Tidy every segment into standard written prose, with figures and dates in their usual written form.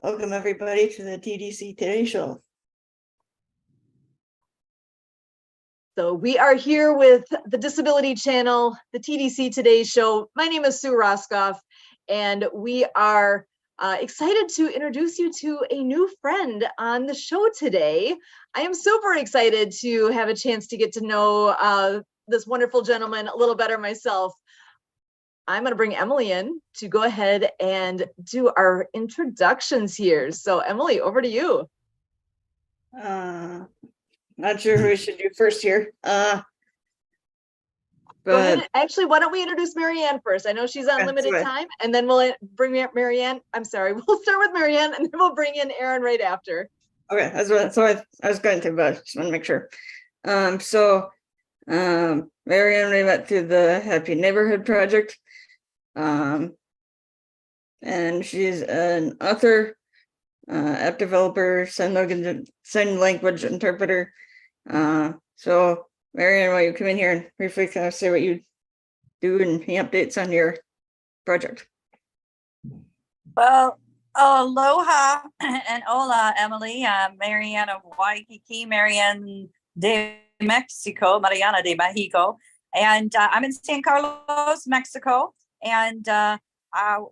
Welcome everybody to the TDC Today Show. So we are here with the Disability Channel, the TDC Today Show. My name is Sue Roskoff, and we are excited to introduce you to a new friend on the show today. I am super excited to have a chance to get to know this wonderful gentleman a little better myself. I'm going to bring Emily in to go ahead and do our introductions here. So Emily, over to you. Not sure who we should do first here. Go ahead. Actually, why don't we introduce Marianne first? I know she's on limited time, and then we'll bring Marianne. I'm sorry, we'll start with Marianne, and then we'll bring in Aaron right after. Okay, that's what I was going to, but just want to make sure. Marianne, we met through the Happy Neighborhood Project. And she's an author, app developer, sign language interpreter. So Marianne, will you come in here and briefly kind of say what you do and any updates on your project? Well, aloha and hola, Emily. I'm Marianne of Waikiki, Marianne de Mexico, Mariana de Mexico. And I'm in San Carlos, Mexico. And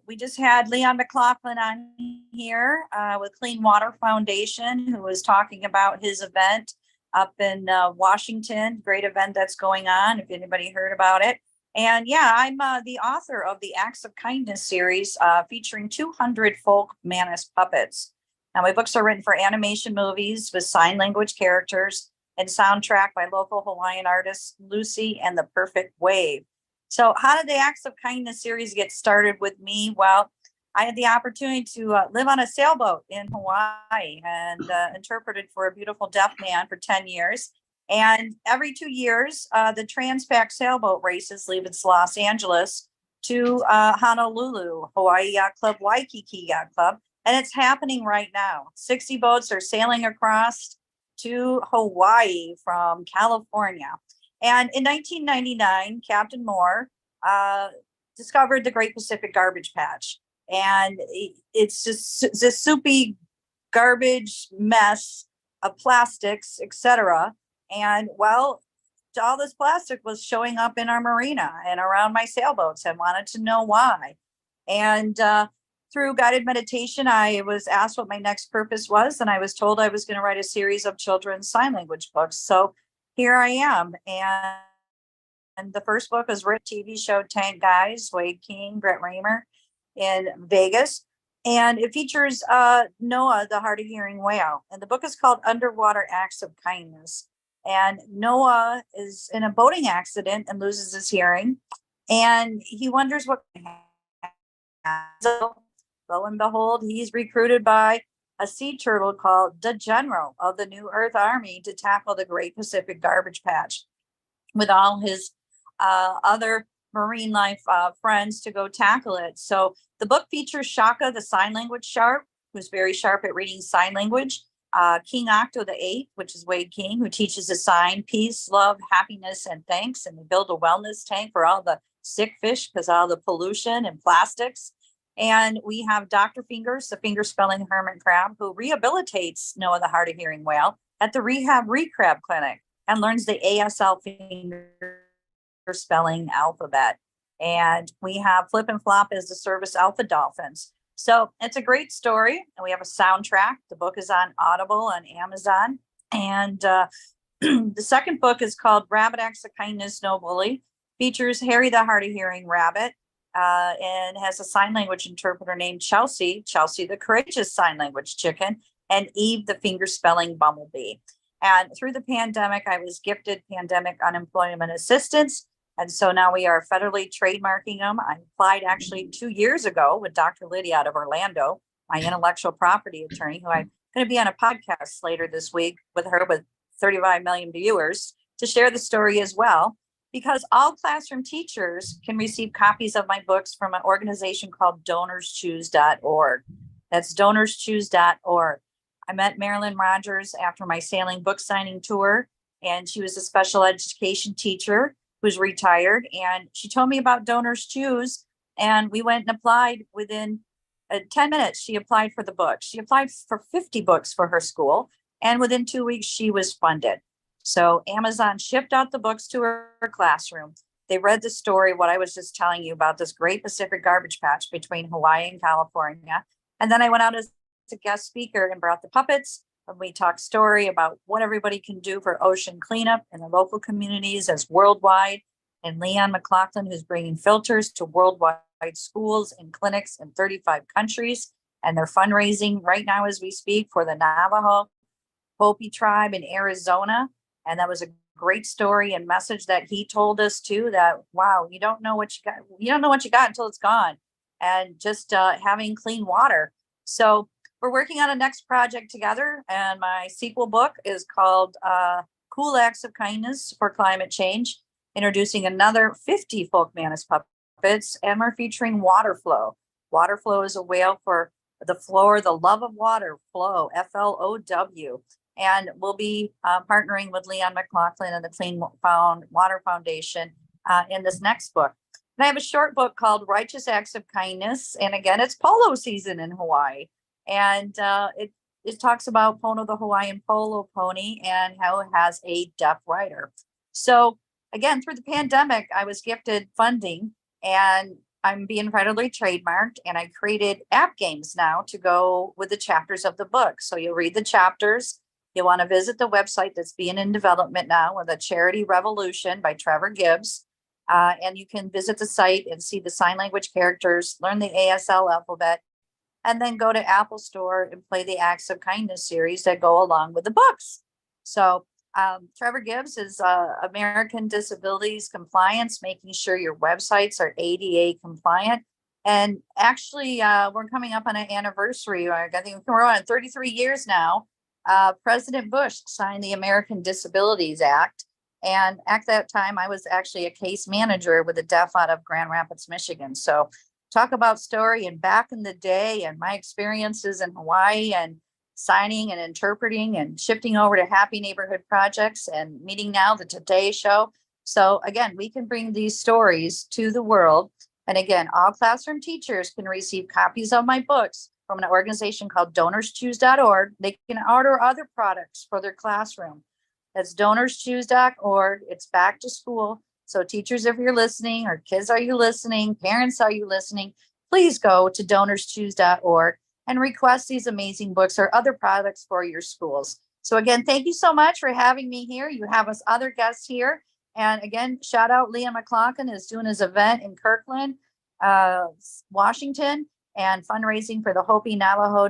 we just had Leon McLaughlin on here with Clean Water Foundation, who was talking about his event up in Washington. Great event that's going on, if anybody heard about it. And yeah, I'm the author of the Acts of Kindness series featuring 200 folk Manus puppets. Now, my books are written for animation movies with sign language characters and soundtrack by local Hawaiian artists Lucy and the Perfect Wave. So how did the Acts of Kindness series get started with me? Well, I had the opportunity to live on a sailboat in Hawaii and interpreted for a beautiful deaf man for 10 years. And every 2 years, the Transpac sailboat races leave its Los Angeles to Honolulu, Hawaii Yacht Club, Waikiki Yacht Club. And it's happening right now. 60 boats are sailing across to Hawaii from California. And in 1999, Captain Moore discovered the Great Pacific Garbage Patch. And it's just this soupy garbage mess of plastics, etc. And well, all this plastic was showing up in our marina and around my sailboats. I wanted to know why. And through guided meditation, I was asked what my next purpose was. And I was told I was going to write a series of children's sign language books. So here I am. And the first book was written TV show Tank Guys, Wade King, Brett Raymer in Vegas. And it features Noah, the hard of hearing whale. And the book is called Underwater Acts of Kindness. And Noah is in a boating accident and loses his hearing. And he wonders what can happen. So, lo and behold, he's recruited by a sea turtle called the General of the New Earth Army to tackle the Great Pacific Garbage Patch with all his other marine life friends to go tackle it. So the book features Shaka, the sign language sharp, who's very sharp at reading sign language. King Octo the Eighth, which is Wade King, who teaches a sign, peace, love, happiness, and thanks. And they build a wellness tank for all the sick fish because all the pollution and plastics. And we have Dr. Fingers, the finger spelling hermit crab, who rehabilitates Noah, the hard of hearing whale at the Rehab Recrab Clinic and learns the ASL finger spelling alphabet. And we have Flip and Flop as the service alpha dolphins. So it's a great story. And we have a soundtrack. The book is on Audible on Amazon. And the second book is called Rabbit Acts of Kindness, No Bully. Features Harry, the hard of hearing rabbit. And has a sign language interpreter named Chelsea the courageous sign language chicken, and Eve, the finger spelling bumblebee. And through the pandemic, I was gifted pandemic unemployment assistance. And so now we are federally trademarking them. I applied actually 2 years ago with Dr. Lydia out of Orlando, my intellectual property attorney, who I'm going to be on a podcast later this week with her with 35 million viewers to share the story as well. Because all classroom teachers can receive copies of my books from an organization called DonorsChoose.org. That's DonorsChoose.org. I met Marilyn Rogers after my sailing book signing tour, and she was a special education teacher who's retired. And she told me about Donors Choose, and we went and applied within 10 minutes, she applied for the book. She applied for 50 books for her school. And within 2 weeks, she was funded. So Amazon shipped out the books to her classroom. They read the story, what I was just telling you about this great Pacific garbage patch between Hawaii and California. And then I went out as a guest speaker and brought the puppets. And we talked story about what everybody can do for ocean cleanup in the local communities as worldwide. And Leon McLaughlin, who's bringing filters to worldwide schools and clinics in 35 countries. And they're fundraising right now as we speak for the Navajo Hopi tribe in Arizona. And that was a great story and message that he told us too, that, wow, you don't know what you got. You don't know what you got until it's gone. And just having clean water. So we're working on a next project together. And my sequel book is called Cool Acts of Kindness for Climate Change, introducing another 50 folk mantis puppets, and we're featuring water flow. Water flow is a whale for the floor, the love of water, flow, FLOW. And we'll be partnering with Leon McLaughlin and the Clean Water Foundation in this next book. And I have a short book called Righteous Acts of Kindness. And again, it's polo season in Hawaii. And it talks about Pono, the Hawaiian polo pony, and how it has a deaf rider. So again, through the pandemic, I was gifted funding, and I'm being federally trademarked, and I created app games now to go with the chapters of the book. So you'll read the chapters. You'll want to visit the website that's being in development now with a Charity Revolution by Trevor Gibbs. And you can visit the site and see the sign language characters, learn the ASL alphabet, and then go to Apple Store and play the Acts of Kindness series that go along with the books. So Trevor Gibbs is American Disabilities Compliance, making sure your websites are ADA compliant. And actually, we're coming up on an anniversary. I think we're on 33 years now. President Bush signed the American Disabilities Act. And at that time, I was actually a case manager with the deaf out of Grand Rapids, Michigan. So talk about story and back in the day and my experiences in Hawaii and signing and interpreting and shifting over to Happy Neighborhood Projects and meeting now the Today Show. So again, we can bring these stories to the world. And again, all classroom teachers can receive copies of my books from an organization called DonorsChoose.org. They can order other products for their classroom. That's DonorsChoose.org. It's back to school. So teachers, if you're listening, or kids, are you listening? Parents, are you listening? Please go to DonorsChoose.org and request these amazing books or other products for your schools. So again, thank you so much for having me here. You have us other guests here. And again, shout out Leon McLaughlin is doing his event in Kirkland, Washington, and fundraising for the Hopi Navajo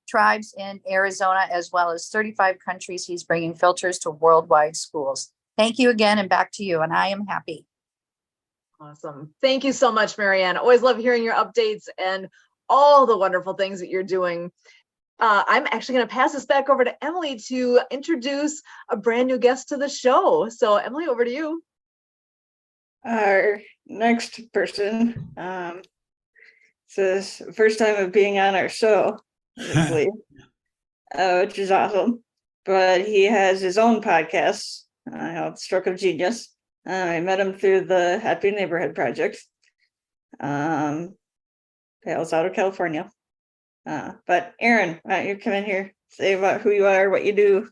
tribes in Arizona, as well as 35 countries. He's bringing filters to worldwide schools. Thank you again, and back to you. And I am happy. Awesome. Thank you so much, Marianne. Always love hearing your updates and all the wonderful things that you're doing. I'm actually going to pass this back over to Emily to introduce a brand new guest to the show. So Emily, over to you. Our next person, it's his first time of being on our show, I believe, which is awesome. But he has his own podcast called Stroke of Genius. I met him through the Happy Neighborhood Project. Hails out of California. But Aaron, why don't you come in here, say about who you are, what you do.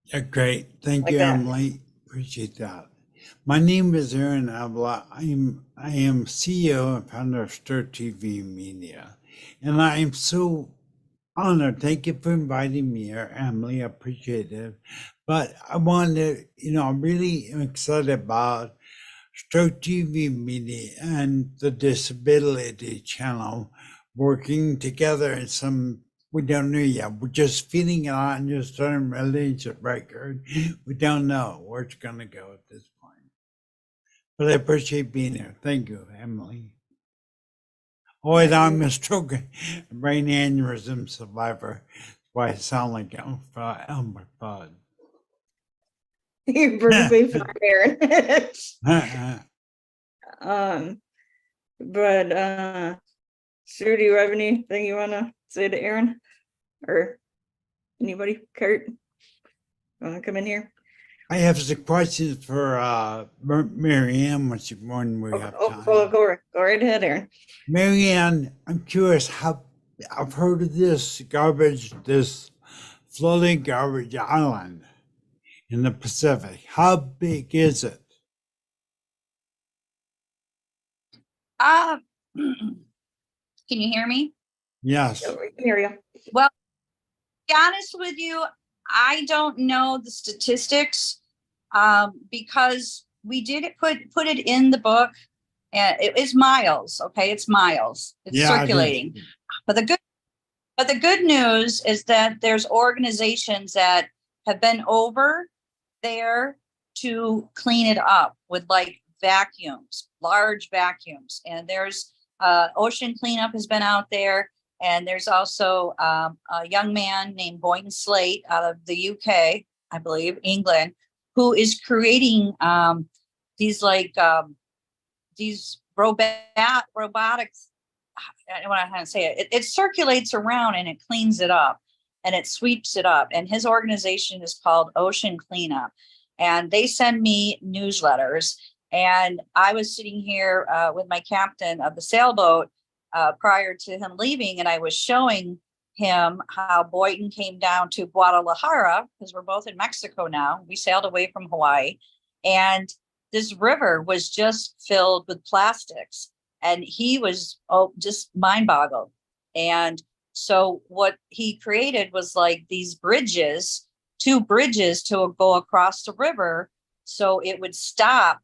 Yeah, great. Thank Like you, that. Emily. Appreciate that. My name is Aaron Avila. I am CEO and founder of Stir TV Media. And I am so honored. Thank you for inviting me here, Emily. I appreciate it. But I want to, I'm really excited about Stir TV Media and the Disability Channel working together in some, we don't know yet. We're just feeling it out and just starting to release a record. We don't know where it's going to go at this point. But I appreciate being here. Thank you, Emily. Oh, and I'm a stroke brain aneurysm survivor. That's why I sound like Elmer Fudd. You're perfectly fine, Aaron. But Sue, do you have anything you want to say to Aaron or anybody? Kurt, want to come in here? I have some questions for Marianne when we have time. Go right ahead, Aaron. Marianne, I'm curious how I've heard of this floating garbage island in the Pacific. How big is it? Can you hear me? Yes. Yeah, we can hear you. Well, to be honest with you, I don't know the statistics because we did put it in the book, and it is miles. Okay, it's miles. It's circulating. But the good news is that there's organizations that have been over there to clean it up with like vacuums, large vacuums. And there's ocean cleanup has been out there. And there's also a young man named Boynton Slate out of the UK, I believe, England, who is creating these robotics. I don't want to say it. It circulates around and it cleans it up and it sweeps it up. And his organization is called Ocean Cleanup. And they send me newsletters. And I was sitting here with my captain of the sailboat prior to him leaving, and I was showing him how Boynton came down to Guadalajara, because we're both in Mexico now. We sailed away from Hawaii, and this river was just filled with plastics, and he was just mind boggled. And so what he created was like these bridges, 2 bridges to go across the river, so it would stop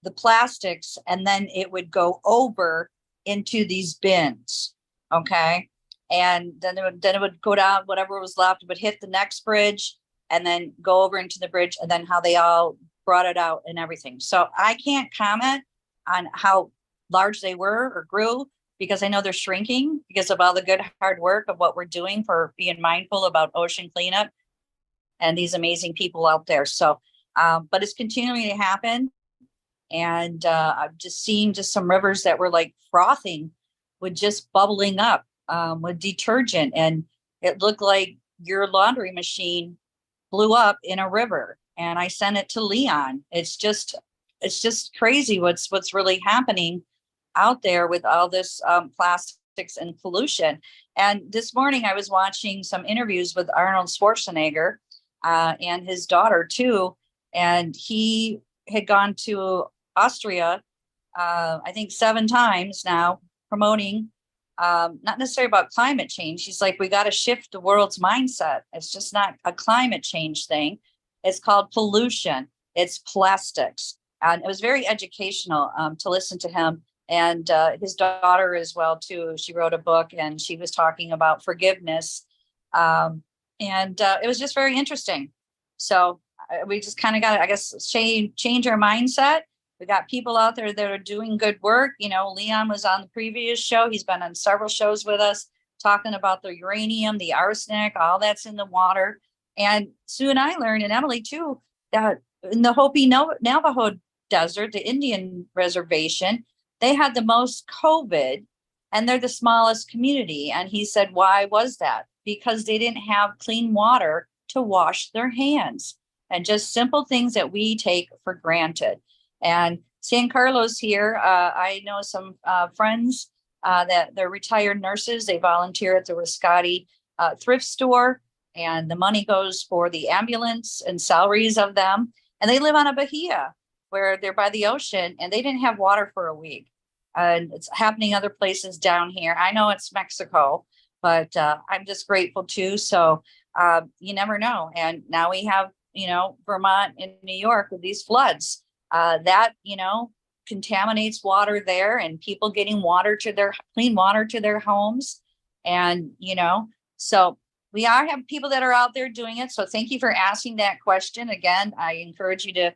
the plastics and then it would go over into these bins. Okay. And then it would go down, whatever was left would hit the next bridge and then go over into the bridge, and then how they all brought it out and everything. So I can't comment on how large they were or grew, because I know they're shrinking because of all the good hard work of what we're doing for being mindful about ocean cleanup and these amazing people out there. So, but it's continuing to happen. And I've just seen just some rivers that were like frothing with just bubbling up with detergent. And it looked like your laundry machine blew up in a river. And I sent it to Leon. It's just crazy what's really happening out there with all this plastics and pollution. And this morning I was watching some interviews with Arnold Schwarzenegger and his daughter too. And he had gone to Austria, I think 7 times now, promoting not necessarily about climate change. He's like, we got to shift the world's mindset. It's just not a climate change thing. It's called pollution. It's plastics. And it was very educational to listen to him. And his daughter as well, too. She wrote a book and she was talking about forgiveness. And it was just very interesting. So we just kind of got to, I guess, change our mindset. We got people out there that are doing good work. You know, Leon was on the previous show. He's been on several shows with us talking about the uranium, the arsenic, all that's in the water. And Sue and I learned, and Emily too, that in the Hopi Navajo Desert, the Indian reservation, they had the most COVID and they're the smallest community. And he said, why was that? Because they didn't have clean water to wash their hands, and just simple things that we take for granted. And San Carlos here, I know some friends that they're retired nurses. They volunteer at the Riscati thrift store, and the money goes for the ambulance and salaries of them. And they live on a bahia where they're by the ocean, and they didn't have water for a week. And it's happening other places down here. I know it's Mexico, but I'm just grateful too. So you never know. And now we have, Vermont and New York with these floods that, contaminates water there, and people getting clean water to their homes. And, so we have people that are out there doing it. So thank you for asking that question. Again, I encourage you to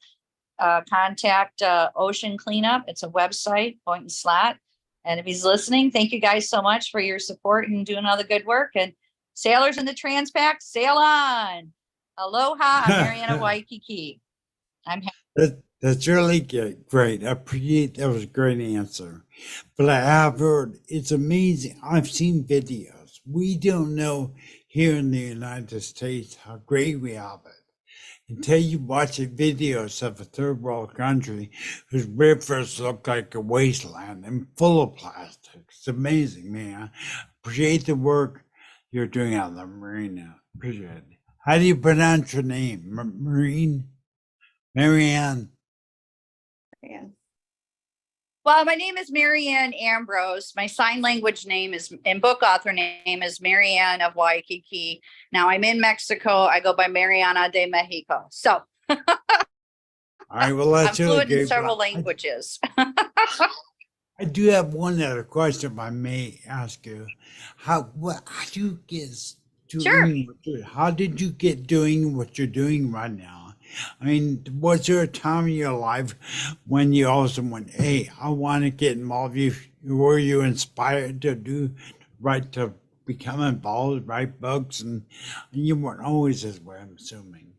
contact Ocean Cleanup. It's a website, Boynton Slate. And if he's listening, thank you guys so much for your support and doing all the good work. And sailors in the Transpac, sail on. Aloha, I'm Mariana Waikiki. I'm happy. That's really good. Great. I appreciate that. Was a great answer. But I have heard it's amazing. I've seen videos. We don't know here in the United States how great we have it. until you watch the videos of a third world country whose rivers look like a wasteland and full of plastic. It's amazing, man. Appreciate the work you're doing out in the marina. Appreciate it. How do you pronounce your name? Marine? Marianne? And Well, my name is Marianne Ambrose. My sign language name is, and book author name is Marianne of Waikiki. Now I'm in Mexico. I go by Mariana de Mexico. So All right, well, I'm that's really fluent in good. several languages. I do have one other question, if I may ask you. How do you get Sure. how did you get doing what you're doing right now? I mean, was there a time in your life when you also went, hey, I want to get involved? Were you inspired to become involved, write books? And you weren't always this way, I'm assuming.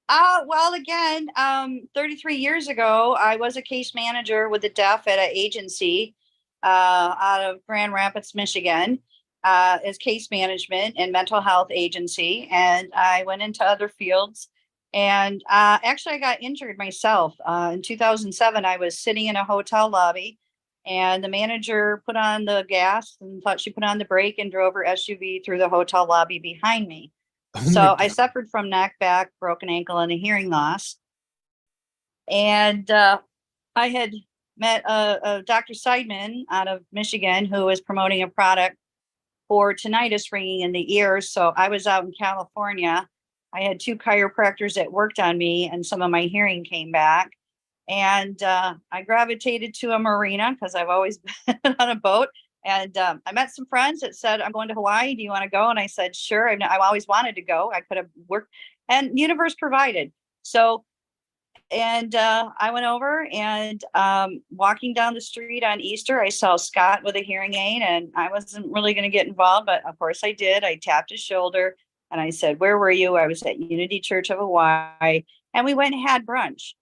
Well, again, 33 years ago, I was a case manager with the deaf at an agency out of Grand Rapids, Michigan, as case management and mental health agency. And I went into other fields. And actually, I got injured myself. In 2007, I was sitting in a hotel lobby, and the manager put on the gas and thought she put on the brake and drove her SUV through the hotel lobby behind me. Oh my So I God. suffered from neck, back, broken ankle, and a hearing loss. And I had met a Dr. Seidman out of Michigan who was promoting a product for tinnitus ringing in the ears. So I was out in California. I had 2 chiropractors that worked on me, and some of my hearing came back. And I gravitated to a marina because I've always been on a boat. And I met some friends that said, I'm going to Hawaii. Do you want to go? And I said, sure. I always wanted to go. I could have worked, and the universe provided. So, and I went over, and walking down the street on Easter, I saw Scott with a hearing aid, and I wasn't really going to get involved, but of course I did. I tapped his shoulder and I said, where were you? I was at Unity Church of Hawaii, and we went and had brunch.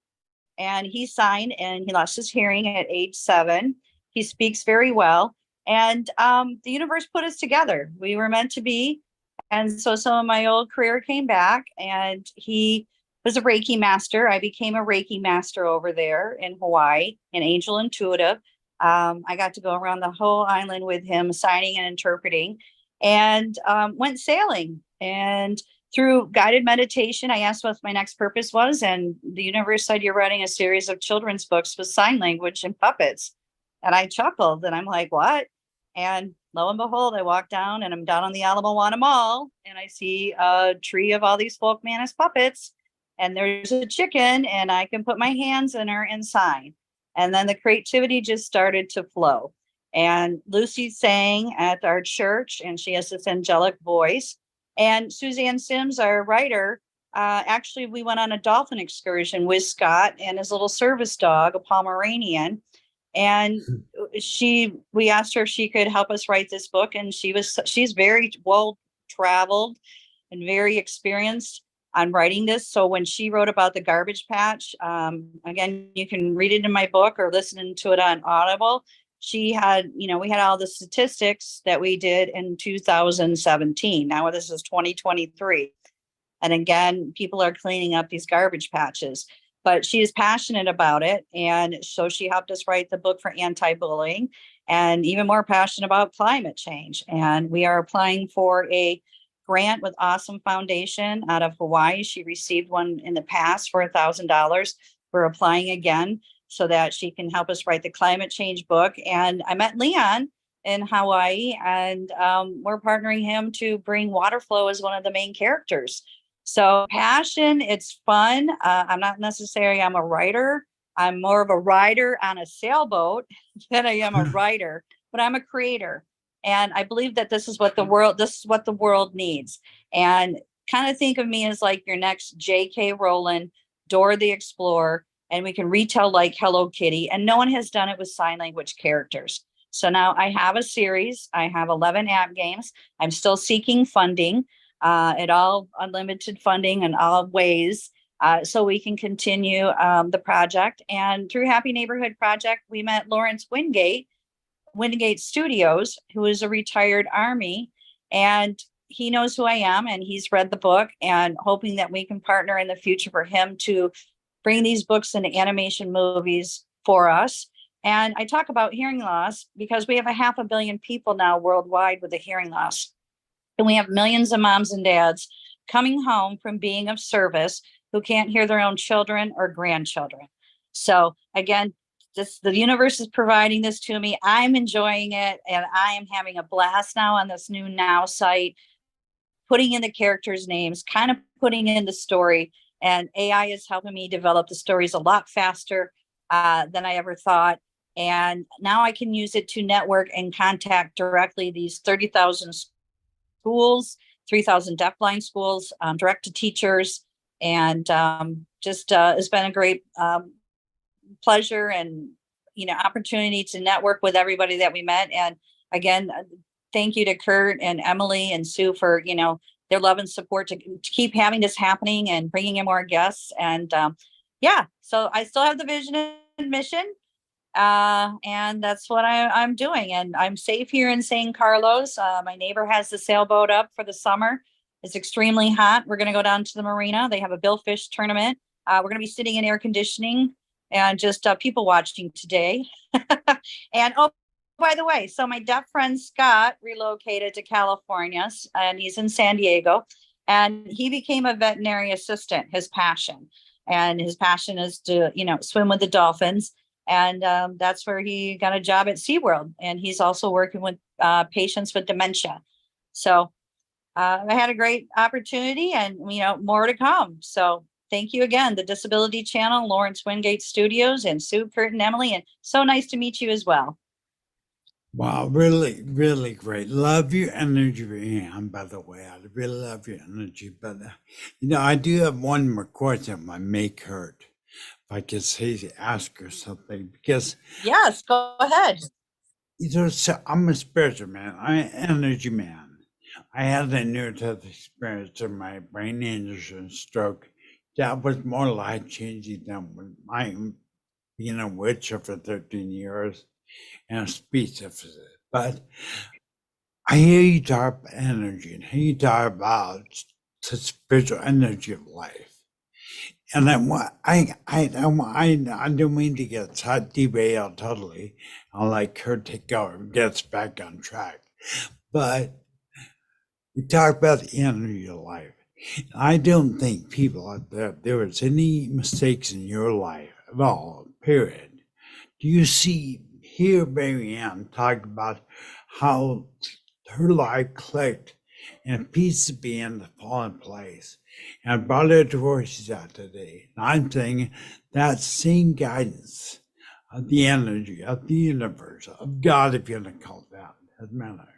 And he signed, and he lost his hearing at age 7. He speaks very well. And the universe put us together. We were meant to be. And so some of my old career came back, and he was a Reiki master. I became a Reiki master over there in Hawaii, an angel intuitive. I got to go around the whole island with him, signing and interpreting, and went sailing. And through guided meditation, I asked what my next purpose was. And the universe said, you're writing a series of children's books with sign language and puppets. And I chuckled, and I'm like, what? And lo and behold, I walk down, and I'm down on the Ala Moana Mall, and I see a tree of all these folk Manus puppets, and there's a chicken, and I can put my hands in her and sign. And then the creativity just started to flow. And Lucy sang at our church, and she has this angelic voice. And Suzanne Sims, our writer, actually, we went on a dolphin excursion with Scott and his little service dog, a Pomeranian. And we asked her if she could help us write this book. And she's very well traveled and very experienced on writing this. So when she wrote about the garbage patch, again, you can read it in my book or listen to it on Audible. She had, we had all the statistics that we did in 2017. Now this is 2023. And again, people are cleaning up these garbage patches, but she is passionate about it. And so she helped us write the book for anti-bullying, and even more passionate about climate change. And we are applying for a grant with Awesome Foundation out of Hawaii. She received one in the past for $1,000. We're applying again so that she can help us write the climate change book. And I met Leon in Hawaii, and we're partnering him to bring water flow as one of the main characters. So passion, it's fun. I'm not necessarily, I'm a writer. I'm more of a rider on a sailboat than I am a writer, but I'm a creator. And I believe that this is what the world needs. And kind of think of me as like your next J.K. Rowling, Dora the Explorer, and we can retell like Hello Kitty. And no one has done it with sign language characters. So now I have a series. I have 11 app games. I'm still seeking funding, at all unlimited funding in all ways, so we can continue the project. And through Happy Neighborhood Project, we met Lawrence Wingate Studios, who is a retired Army. And he knows who I am and he's read the book, and hoping that we can partner in the future for him to bring these books into animation movies for us. And I talk about hearing loss because we have 500 million people now worldwide with a hearing loss. And we have millions of moms and dads coming home from being of service who can't hear their own children or grandchildren. So again, the universe is providing this to me. I'm enjoying it, and I am having a blast now on this new Now site, putting in the characters' names, kind of putting in the story. And AI is helping me develop the stories a lot faster than I ever thought. And now I can use it to network and contact directly these 30,000 schools, 3,000 deafblind schools, direct to teachers. And just it's been a great pleasure and opportunity to network with everybody that we met. And again, thank you to Kurt and Emily and Sue for their love and support to keep having this happening and bringing in more guests. And so I still have the vision and mission, and that's what I'm doing. And I'm safe here in San Carlos. My neighbor has the sailboat up for the summer. It's extremely hot. We're going to go down to the marina. They have a billfish tournament. We're going to be sitting in air conditioning and just people watching today. And by the way, so my deaf friend Scott relocated to California, and he's in San Diego, and he became a veterinary assistant, his passion. And his passion is to, swim with the dolphins. And that's where he got a job at SeaWorld. And he's also working with patients with dementia. So I had a great opportunity, and, more to come. So thank you again, the Disability Channel, Lawrence Wingate Studios, and Sue, Kurt, and Emily. And so nice to meet you as well. Wow, really, really great. Love your energy, Ann, by the way. I really love your energy. But, I do have one more question I may Kurt. If I could say, ask her something, because yes, go ahead. So I'm a spiritual man. I'm an energy man. I had a near-death experience in my brain aneurysm stroke that was more life-changing than my being a witch for 13 years and a speech deficit. But I hear you talk about energy and hear you talk about the spiritual energy of life. And I don't mean to get derailed totally. I'll let Kurt take over and get us back on track. But we talk about the energy of life. I don't think people out there was any mistakes in your life at all, period. Do you hear Mary Ann talk about how her life clicked and pieces began to fall in place and brought her to where she's at today? And I'm saying that same guidance of the energy of the universe, of God, if you want to call it that, doesn't matter.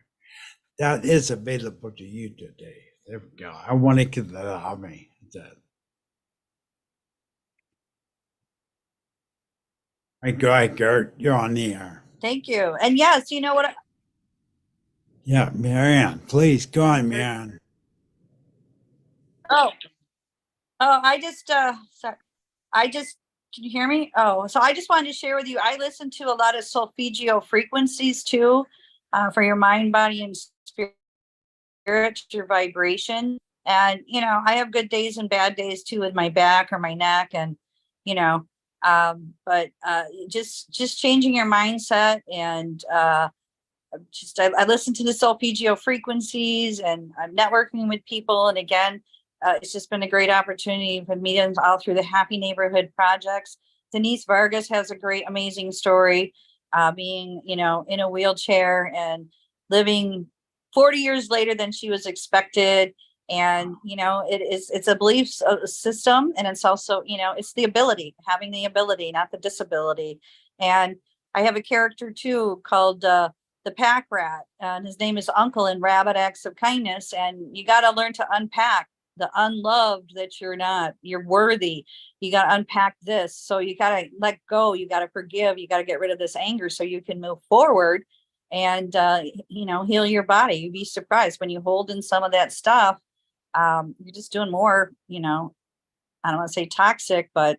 That is available to you today. There we go. I want to get that out of me. Go ahead, Gert. You're on the air. Thank you. And yes, you know what? Yeah, Marianne, please go on, Marianne. I just, sorry. Can you hear me? Oh, so I just wanted to share with you, I listen to a lot of solfeggio frequencies too, for your mind, body, and spirit, your vibration. And, I have good days and bad days too with my back or my neck, and, but just changing your mindset, and I listen to the solfeggio frequencies, and I'm networking with people. And again, it's just been a great opportunity for meetings all through the Happy Neighborhood projects. Denise Vargas has a great, amazing story, being, in a wheelchair and living 40 years later than she was expected. And, it's a belief system, and it's also, it's the ability, having the ability, not the disability. And I have a character too called the Pack Rat, and his name is Uncle in Rabbit Acts of Kindness. And you got to learn to unpack the unloved, that you're worthy. You got to unpack this. So you got to let go. You got to forgive. You got to get rid of this anger so you can move forward and, heal your body. You'd be surprised when you hold in some of that stuff. You're just doing more, I don't want to say toxic, but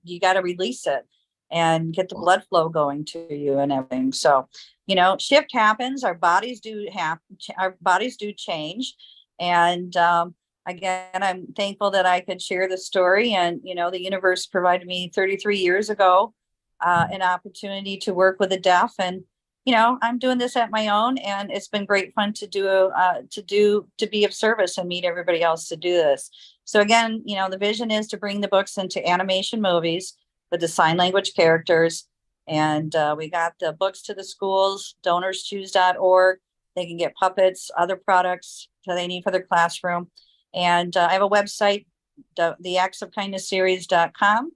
you got to release it and get the blood flow going to you and everything. So, shift happens. Our bodies do change. And again, I'm thankful that I could share the story. And, you know, the universe provided me 33 years ago an opportunity to work with the deaf. And, you know, I'm doing this at my own, and it's been great fun to to be of service and meet everybody else to do this. So again, you know, the vision is to bring the books into animation movies with the sign language characters. And we got the books to the schools, donorschoose.org. They can get puppets, other products that they need for their classroom. And I have a website, theactsofkindnessseries.com,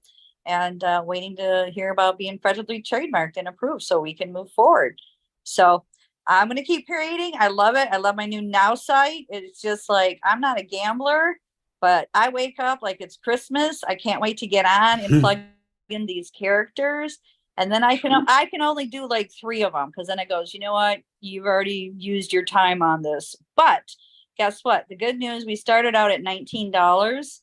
and waiting to hear about being federally trademarked and approved so we can move forward. So I'm going to keep creating. I love it. I love my new Now site. It's just like, I'm not a gambler, but I wake up like it's Christmas. I can't wait to get on and plug in these characters. And then I can only do like 3 of them, because then it goes, you know what? You've already used your time on this. But guess what? The good news, we started out at $19.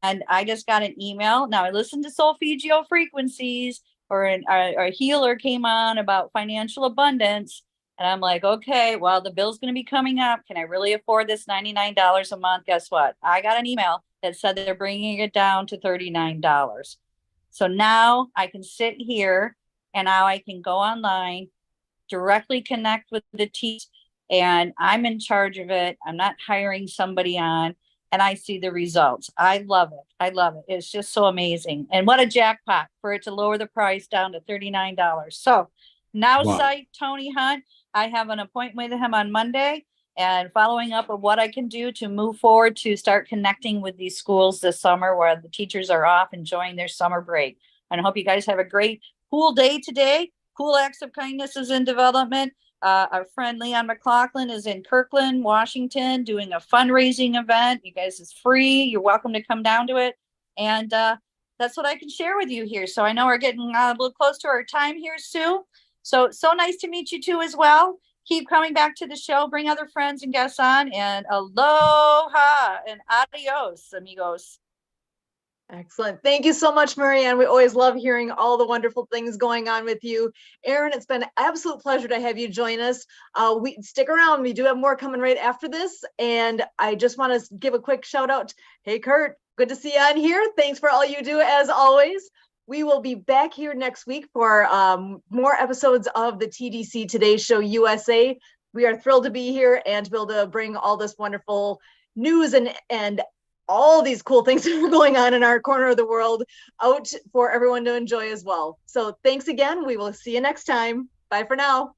And I just got an email. Now I listened to Solfeggio Frequencies, or a healer came on about financial abundance. And I'm like, okay, well, the bill's going to be coming up. Can I really afford this $99 a month? Guess what? I got an email that said they're bringing it down to $39. So now I can sit here, and now I can go online, directly connect with the team, and I'm in charge of it. I'm not hiring somebody on, and I see the results. I love it. I love it. It's just so amazing. And what a jackpot for it to lower the price down to $39. So now, Wow. site Tony Hunt, I have an appointment with him on Monday, and following up of what I can do to move forward to start connecting with these schools this summer where the teachers are off enjoying their summer break. And I hope you guys have a great, cool day today. Cool Acts of Kindness is in development. Our friend Leon McLaughlin is in Kirkland, Washington, doing a fundraising event. You guys, it's free. You're welcome to come down to it. And that's what I can share with you here. So I know we're getting a little close to our time here, Sue. So nice to meet you too as well. Keep coming back to the show. Bring other friends and guests on. And aloha and adios, amigos. Excellent. Thank you so much, Marianne. We always love hearing all the wonderful things going on with you. Aaron, it's been an absolute pleasure to have you join us. We stick around. We do have more coming right after this. And I just want to give a quick shout out. Hey, Kurt, good to see you on here. Thanks for all you do as always. We will be back here next week for more episodes of the TDC Today Show USA. We are thrilled to be here and to be able to bring all this wonderful news and all these cool things that are going on in our corner of the world out for everyone to enjoy as well. So thanks again. We will see you next time. Bye for now.